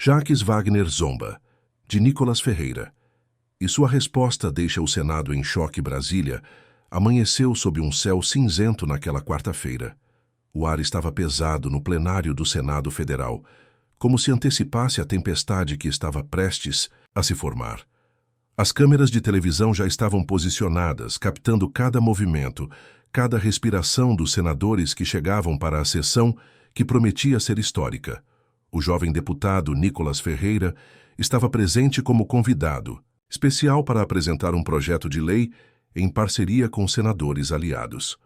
Jacques Wagner zomba, de Nicolas Ferreira. E sua resposta deixa o Senado em choque. Brasília amanheceu sob um céu cinzento naquela quarta-feira. O ar estava pesado no plenário do Senado Federal, como se antecipasse a tempestade que estava prestes a se formar. As câmeras de televisão já estavam posicionadas, captando cada movimento, cada respiração dos senadores que chegavam para a sessão que prometia ser histórica. O jovem deputado Nicolas Ferreira estava presente como convidado, especial para apresentar um projeto de lei em parceria com senadores aliados.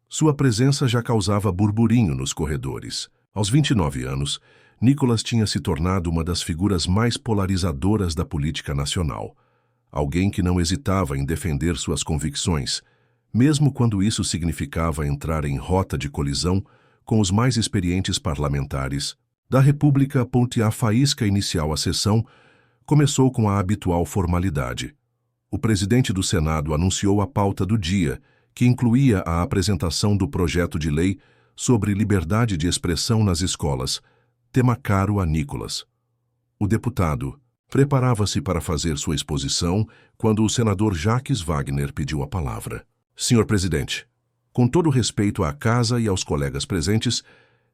Sua presença já causava burburinho nos corredores. Aos 29 anos, Nicolas tinha se tornado uma das figuras mais polarizadoras da política nacional. Alguém que não hesitava em defender suas convicções, mesmo quando isso significava entrar em rota de colisão com os mais experientes parlamentares da República. A faísca inicial à sessão começou com a habitual formalidade. O presidente do Senado anunciou a pauta do dia, que incluía a apresentação do projeto de lei sobre liberdade de expressão nas escolas, tema caro a Nicolas. O deputado preparava-se para fazer sua exposição quando o senador Jacques Wagner pediu a palavra. Senhor presidente, com todo respeito à casa e aos colegas presentes,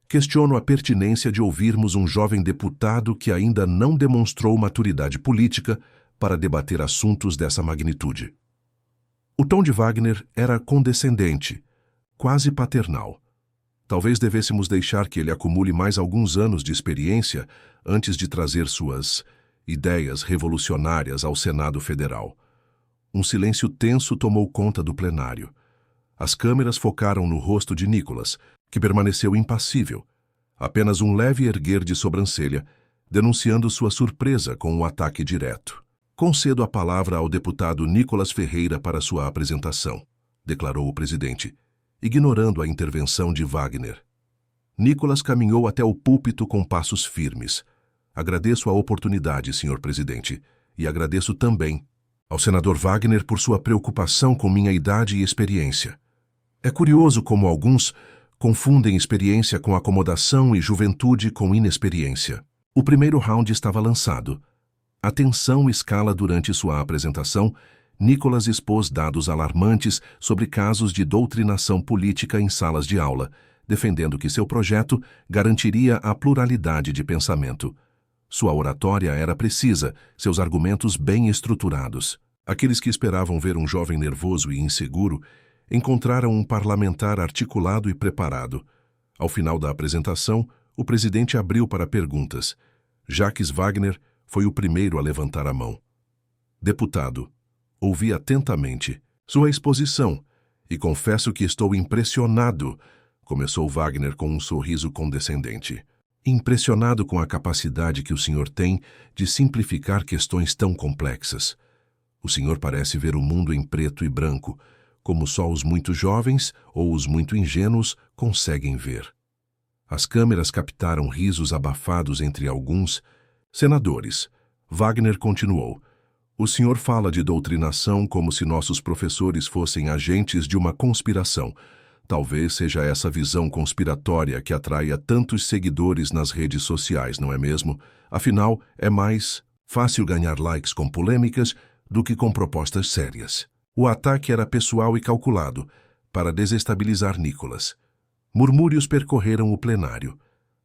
questiono a pertinência de ouvirmos um jovem deputado que ainda não demonstrou maturidade política para debater assuntos dessa magnitude. O tom de Wagner era condescendente, quase paternal. Talvez devêssemos deixar que ele acumule mais alguns anos de experiência antes de trazer suas ideias revolucionárias ao Senado Federal. Um silêncio tenso tomou conta do plenário. As câmeras focaram no rosto de Nicolas, que permaneceu impassível, apenas um leve erguer de sobrancelha, denunciando sua surpresa com o ataque direto. Concedo a palavra ao deputado Nicolas Ferreira para sua apresentação, declarou o presidente, ignorando a intervenção de Wagner. Nicolas caminhou até o púlpito com passos firmes. Agradeço a oportunidade, senhor presidente, e agradeço também ao senador Wagner por sua preocupação com minha idade e experiência. É curioso como alguns confundem experiência com acomodação e juventude com inexperiência. O primeiro round estava lançado. A tensão escala durante sua apresentação. Nicolas expôs dados alarmantes sobre casos de doutrinação política em salas de aula, defendendo que seu projeto garantiria a pluralidade de pensamento. Sua oratória era precisa, seus argumentos bem estruturados. Aqueles que esperavam ver um jovem nervoso e inseguro encontraram um parlamentar articulado e preparado. Ao final da apresentação, o presidente abriu para perguntas. Jacques Wagner foi o primeiro a levantar a mão. Deputado, ouvi atentamente sua exposição e confesso que estou impressionado, começou Wagner com um sorriso condescendente. Impressionado com a capacidade que o senhor tem de simplificar questões tão complexas. O senhor parece ver o mundo em preto e branco, como só os muito jovens ou os muito ingênuos conseguem ver. As câmeras captaram risos abafados entre alguns senadores. Wagner continuou. O senhor fala de doutrinação como se nossos professores fossem agentes de uma conspiração. Talvez seja essa visão conspiratória que atraia tantos seguidores nas redes sociais, não é mesmo? Afinal, é mais fácil ganhar likes com polêmicas do que com propostas sérias. O ataque era pessoal e calculado, para desestabilizar Nicolas. Murmúrios percorreram o plenário.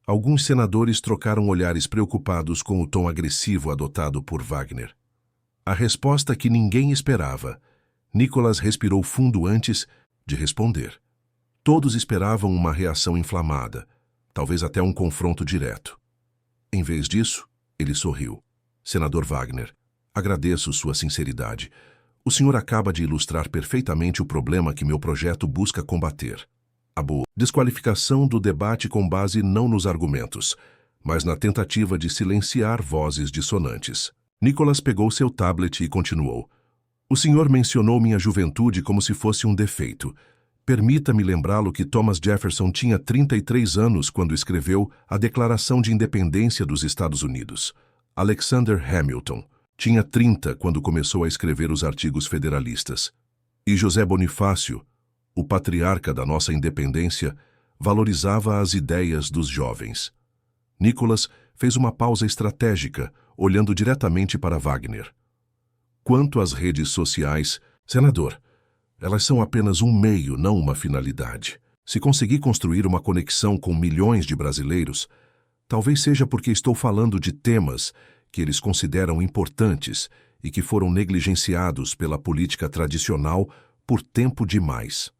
Alguns senadores trocaram olhares preocupados com o tom agressivo adotado por Wagner. A resposta que ninguém esperava. Nicolas respirou fundo antes de responder. Todos esperavam uma reação inflamada, talvez até um confronto direto. Em vez disso, ele sorriu. Senador Wagner, agradeço sua sinceridade. O senhor acaba de ilustrar perfeitamente o problema que meu projeto busca combater. A boa desqualificação do debate com base não nos argumentos, mas na tentativa de silenciar vozes dissonantes. Nicolas pegou seu tablet e continuou. O senhor mencionou minha juventude como se fosse um defeito. Permita-me lembrá-lo que Thomas Jefferson tinha 33 anos quando escreveu a Declaração de Independência dos Estados Unidos. Alexander Hamilton tinha 30 quando começou a escrever os artigos federalistas. E José Bonifácio, o patriarca da nossa independência, valorizava as ideias dos jovens. Nicolas fez uma pausa estratégica, olhando diretamente para Wagner. Quanto às redes sociais, senador, elas são apenas um meio, não uma finalidade. Se conseguir construir uma conexão com milhões de brasileiros, talvez seja porque estou falando de temas que eles consideram importantes e que foram negligenciados pela política tradicional por tempo demais.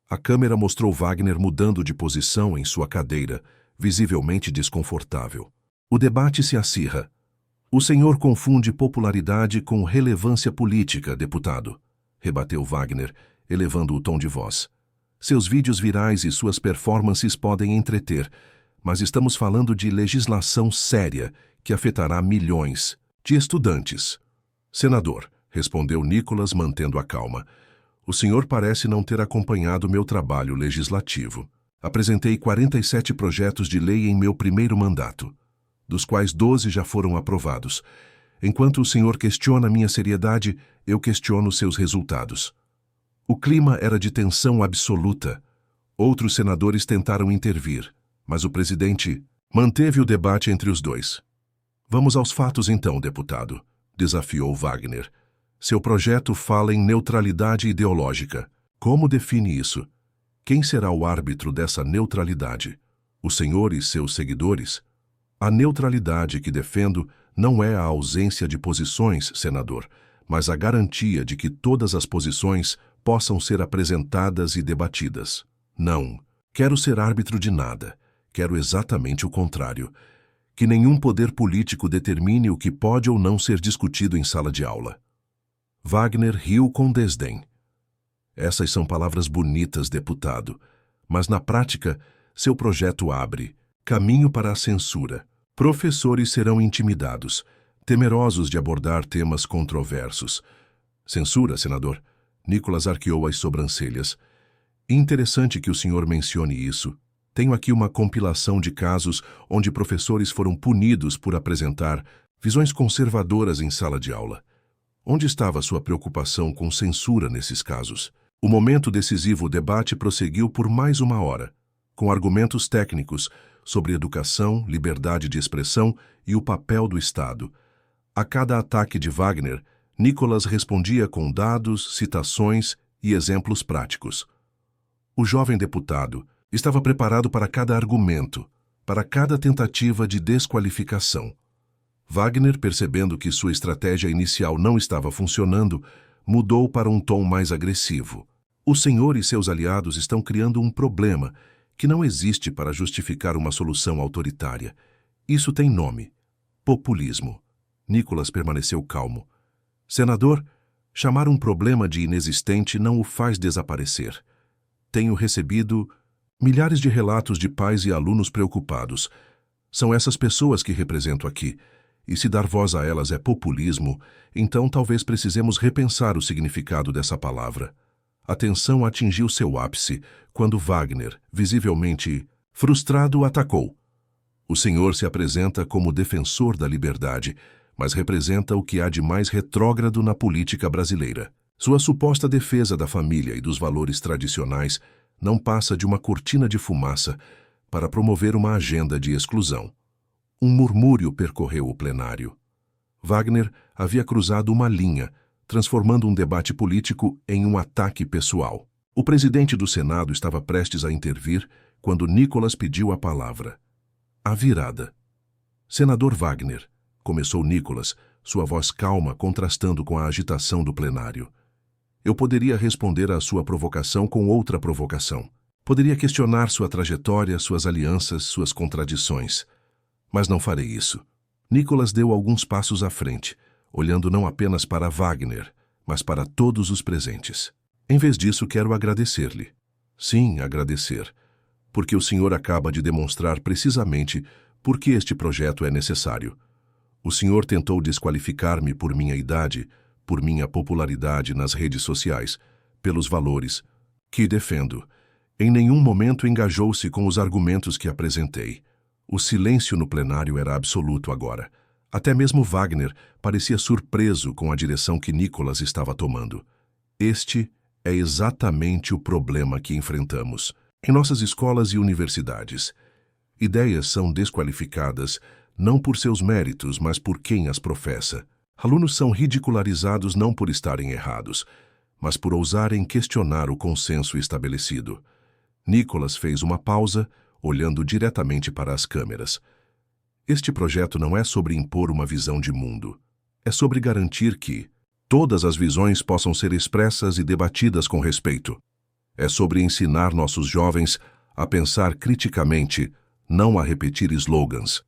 A câmera mostrou Wagner mudando de posição em sua cadeira, visivelmente desconfortável. O debate se acirra. O senhor confunde popularidade com relevância política, deputado, rebateu Wagner, elevando o tom de voz. Seus vídeos virais e suas performances podem entreter, mas estamos falando de legislação séria que afetará milhões de estudantes. Senador, respondeu Nicolas mantendo a calma, o senhor parece não ter acompanhado meu trabalho legislativo. Apresentei 47 projetos de lei em meu primeiro mandato, dos quais 12 já foram aprovados. Enquanto o senhor questiona minha seriedade, eu questiono seus resultados. O clima era de tensão absoluta. Outros senadores tentaram intervir, mas o presidente manteve o debate entre os dois. Vamos aos fatos então, deputado, desafiou Wagner. Seu projeto fala em neutralidade ideológica. Como define isso? Quem será o árbitro dessa neutralidade? O senhor e seus seguidores? A neutralidade que defendo não é a ausência de posições, senador, mas a garantia de que todas as posições possam ser apresentadas e debatidas. Não, quero ser árbitro de nada. Quero exatamente o contrário. Que nenhum poder político determine o que pode ou não ser discutido em sala de aula. Wagner riu com desdém. Essas são palavras bonitas, deputado, mas na prática, seu projeto abre caminho para a censura. Professores serão intimidados, temerosos de abordar temas controversos. Censura, senador? Nicolas arqueou as sobrancelhas. Interessante que o senhor mencione isso. Tenho aqui uma compilação de casos onde professores foram punidos por apresentar visões conservadoras em sala de aula. Onde estava sua preocupação com censura nesses casos? O momento decisivo do debate prosseguiu por mais uma hora, com argumentos técnicos sobre educação, liberdade de expressão e o papel do Estado. A cada ataque de Wagner, Nicolas respondia com dados, citações e exemplos práticos. O jovem deputado estava preparado para cada argumento, para cada tentativa de desqualificação. Wagner, percebendo que sua estratégia inicial não estava funcionando, mudou para um tom mais agressivo. O senhor e seus aliados estão criando um problema que não existe para justificar uma solução autoritária. Isso tem nome: populismo. Nicolas permaneceu calmo. Senador, chamar um problema de inexistente não o faz desaparecer. Tenho recebido milhares de relatos de pais e alunos preocupados. São essas pessoas que represento aqui. E se dar voz a elas é populismo, então talvez precisemos repensar o significado dessa palavra. A tensão atingiu seu ápice quando Wagner, visivelmente frustrado, atacou. O senhor se apresenta como defensor da liberdade, mas representa o que há de mais retrógrado na política brasileira. Sua suposta defesa da família e dos valores tradicionais não passa de uma cortina de fumaça para promover uma agenda de exclusão. Um murmúrio percorreu o plenário. Wagner havia cruzado uma linha, transformando um debate político em um ataque pessoal. O presidente do Senado estava prestes a intervir quando Nicolas pediu a palavra. A virada. Senador Wagner, começou Nicolas, sua voz calma contrastando com a agitação do plenário. Eu poderia responder à sua provocação com outra provocação. Poderia questionar sua trajetória, suas alianças, suas contradições. Mas não farei isso. Nicolas deu alguns passos à frente, olhando não apenas para Wagner, mas para todos os presentes. Em vez disso, quero agradecer-lhe. Sim, agradecer. Porque o senhor acaba de demonstrar precisamente por que este projeto é necessário. O senhor tentou desqualificar-me por minha idade, por minha popularidade nas redes sociais, pelos valores que defendo. Em nenhum momento engajou-se com os argumentos que apresentei. O silêncio no plenário era absoluto agora. Até mesmo Wagner parecia surpreso com a direção que Nicolas estava tomando. Este é exatamente o problema que enfrentamos em nossas escolas e universidades. Ideias são desqualificadas não por seus méritos, mas por quem as professa. Alunos são ridicularizados não por estarem errados, mas por ousarem questionar o consenso estabelecido. Nicholas fez uma pausa, olhando diretamente para as câmeras. Este projeto não é sobre impor uma visão de mundo. É sobre garantir que todas as visões possam ser expressas e debatidas com respeito. É sobre ensinar nossos jovens a pensar criticamente, não a repetir slogans.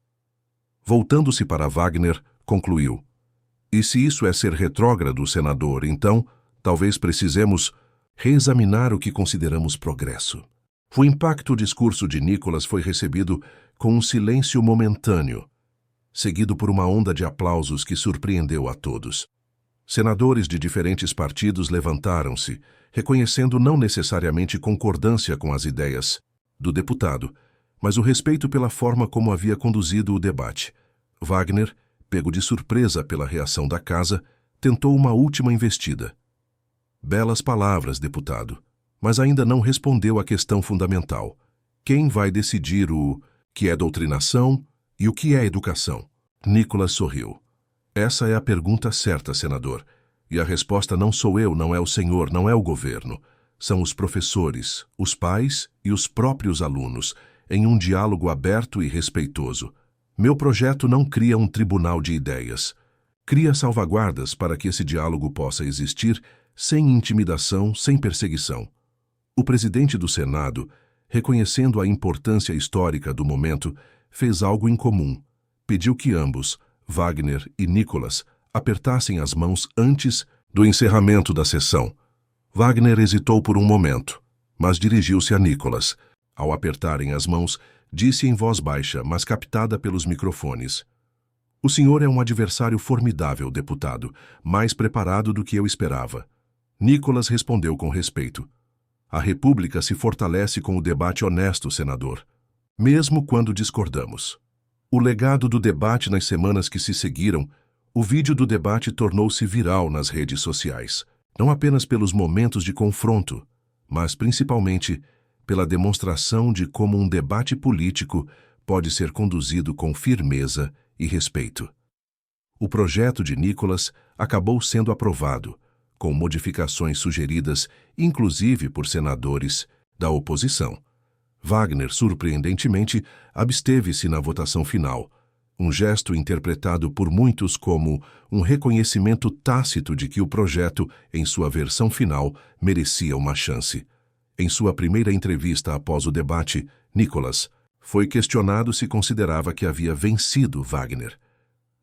Voltando-se para Wagner, concluiu: "E se isso é ser retrógrado, senador, então talvez precisemos reexaminar o que consideramos progresso." O impacto discurso de Nicholas foi recebido com um silêncio momentâneo, seguido por uma onda de aplausos que surpreendeu a todos. Senadores de diferentes partidos levantaram-se, reconhecendo não necessariamente concordância com as ideias do deputado, mas o respeito pela forma como havia conduzido o debate. Wagner, pego de surpresa pela reação da casa, tentou uma última investida. "Belas palavras, deputado, mas ainda não respondeu à questão fundamental. Quem vai decidir o que é doutrinação e o que é educação?" Nicholas sorriu. "Essa é a pergunta certa, senador. E a resposta não sou eu, não é o senhor, não é o governo. São os professores, os pais e os próprios alunos, em um diálogo aberto e respeitoso. Meu projeto não cria um tribunal de ideias. Cria salvaguardas para que esse diálogo possa existir sem intimidação, sem perseguição." O presidente do Senado, reconhecendo a importância histórica do momento, fez algo incomum. Pediu que ambos, Wagner e Nicholas, apertassem as mãos antes do encerramento da sessão. Wagner hesitou por um momento, mas dirigiu-se a Nicholas. Ao apertarem as mãos, disse em voz baixa, mas captada pelos microfones: "O senhor é um adversário formidável, deputado, mais preparado do que eu esperava." Nicholas respondeu com respeito: "A República se fortalece com o debate honesto, senador, mesmo quando discordamos." O legado do debate nas semanas que se seguiram, o vídeo do debate tornou-se viral nas redes sociais, não apenas pelos momentos de confronto, mas principalmente pela demonstração de como um debate político pode ser conduzido com firmeza e respeito. O projeto de Nicholas acabou sendo aprovado, com modificações sugeridas, inclusive por senadores da oposição. Wagner, surpreendentemente, absteve-se na votação final, um gesto interpretado por muitos como um reconhecimento tácito de que o projeto, em sua versão final, merecia uma chance. Em sua primeira entrevista após o debate, Nicholas foi questionado se considerava que havia vencido Wagner.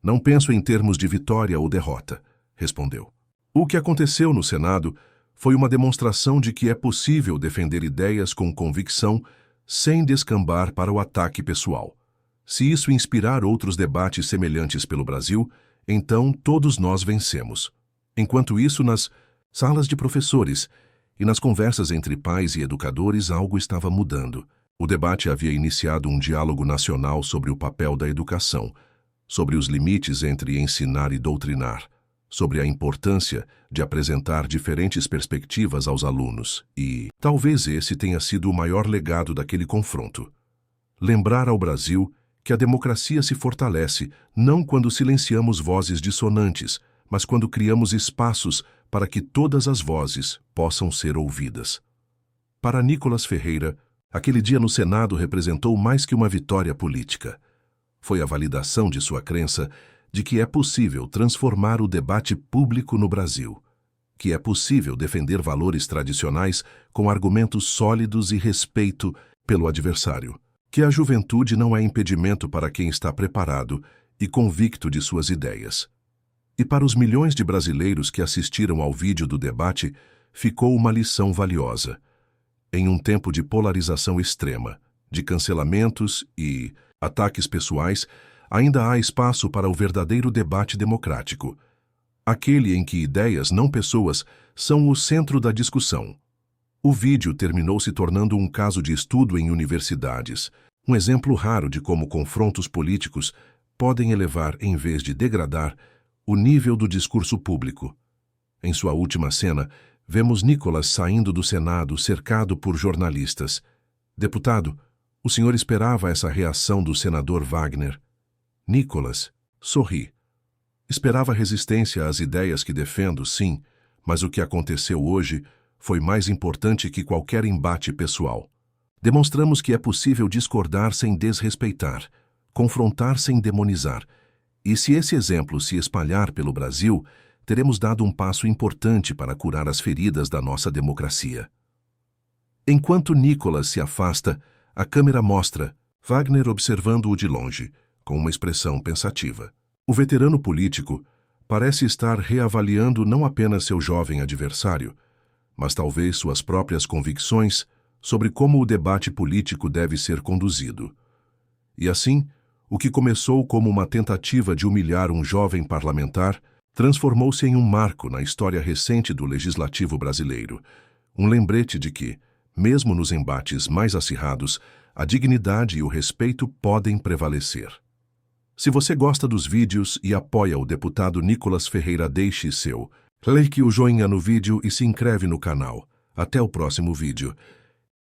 "Não penso em termos de vitória ou derrota", respondeu. O que aconteceu no Senado foi uma demonstração de que é possível defender ideias com convicção sem descambar para o ataque pessoal. Se isso inspirar outros debates semelhantes pelo Brasil, então todos nós vencemos. Enquanto isso, nas salas de professores e nas conversas entre pais e educadores, algo estava mudando. O debate havia iniciado um diálogo nacional sobre o papel da educação, sobre os limites entre ensinar e doutrinar, sobre a importância de apresentar diferentes perspectivas aos alunos e talvez esse tenha sido o maior legado daquele confronto. Lembrar ao Brasil que a democracia se fortalece não quando silenciamos vozes dissonantes, mas quando criamos espaços para que todas as vozes possam ser ouvidas. Para Nicholas Ferreira, aquele dia no Senado representou mais que uma vitória política. Foi a validação de sua crença de que é possível transformar o debate público no Brasil, que é possível defender valores tradicionais com argumentos sólidos e respeito pelo adversário, que a juventude não é impedimento para quem está preparado e convicto de suas ideias. E para os milhões de brasileiros que assistiram ao vídeo do debate, ficou uma lição valiosa. Em um tempo de polarização extrema, de cancelamentos e ataques pessoais, ainda há espaço para o verdadeiro debate democrático, aquele em que ideias, não pessoas, são o centro da discussão. O vídeo terminou se tornando um caso de estudo em universidades, um exemplo raro de como confrontos políticos podem elevar, em vez de degradar, o nível do discurso público. Em sua última cena, vemos Nicholas saindo do Senado cercado por jornalistas. "Deputado, o senhor esperava essa reação do senador Wagner?" Nicolas sorri. Esperava resistência às ideias que defendo, sim, mas o que aconteceu hoje foi mais importante que qualquer embate pessoal. Demonstramos que é possível discordar sem desrespeitar, confrontar sem demonizar. E se esse exemplo se espalhar pelo Brasil, teremos dado um passo importante para curar as feridas da nossa democracia. Enquanto Nicolas se afasta, a câmera mostra Wagner observando-o de longe, com uma expressão pensativa. O veterano político parece estar reavaliando não apenas seu jovem adversário, mas talvez suas próprias convicções sobre como o debate político deve ser conduzido. E assim, o que começou como uma tentativa de humilhar um jovem parlamentar transformou-se em um marco na história recente do legislativo brasileiro, um lembrete de que, mesmo nos embates mais acirrados, a dignidade e o respeito podem prevalecer. Se você gosta dos vídeos e apoia o deputado Nicolas Ferreira, deixe seu like o joinha no vídeo e se inscreve no canal. Até o próximo vídeo.